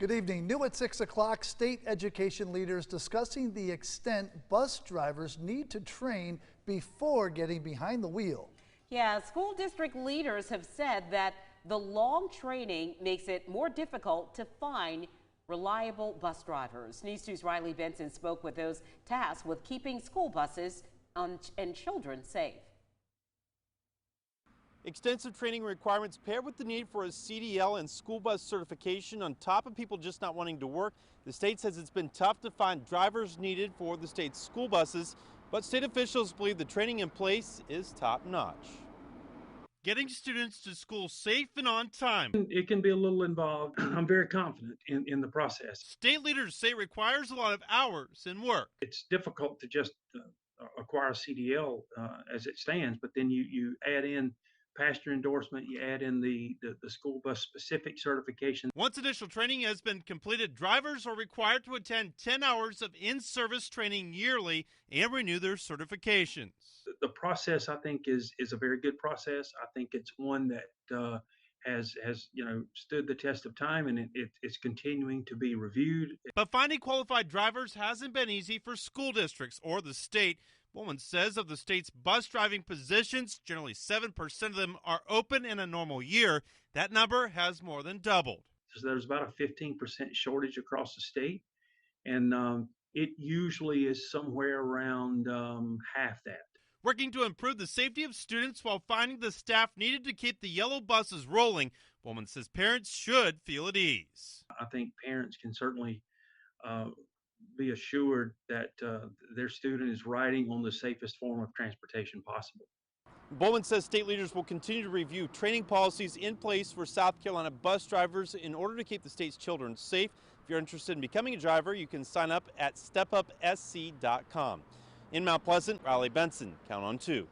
Good evening. New at 6 o'clock, state education leaders discussing the extent bus drivers need to train before getting behind the wheel. Yeah, school district leaders have said that the long training makes it more difficult to find reliable bus drivers. News 2's Riley Benson spoke with those tasked with keeping school buses and children safe. Extensive training requirements paired with the need for a CDL and school bus certification on top of people just not wanting to work. The state says it's been tough to find drivers needed for the state's school buses, but state officials believe the training in place is top notch. Getting students to school safe and on time. It can be a little involved. I'm very confident in the process. State leaders say it requires a lot of hours and work. It's difficult to just acquire a CDL as it stands, but then you add in passenger endorsement, you add in the school bus specific certification. Once initial training has been completed, drivers are required to attend 10 hours of in-service training yearly and renew their certifications. The process, I think, is a very good process. I think it's one that has stood the test of time, and it's continuing to be reviewed. But finding qualified drivers hasn't been easy for school districts or the state. Bowman says of the state's bus driving positions, generally 7% of them are open in a normal year. That number has more than doubled. So there's about a 15% shortage across the state, and it usually is somewhere around half that. Working to improve the safety of students while finding the staff needed to keep the yellow buses rolling, Bowman says parents should feel at ease. I think parents can certainly be assured that their student is riding on the safest form of transportation possible. Bowman says state leaders will continue to review training policies in place for South Carolina bus drivers in order to keep the state's children safe. If you're interested in becoming a driver, you can sign up at stepupsc.com. In Mount Pleasant, Riley Benson, Count on 2.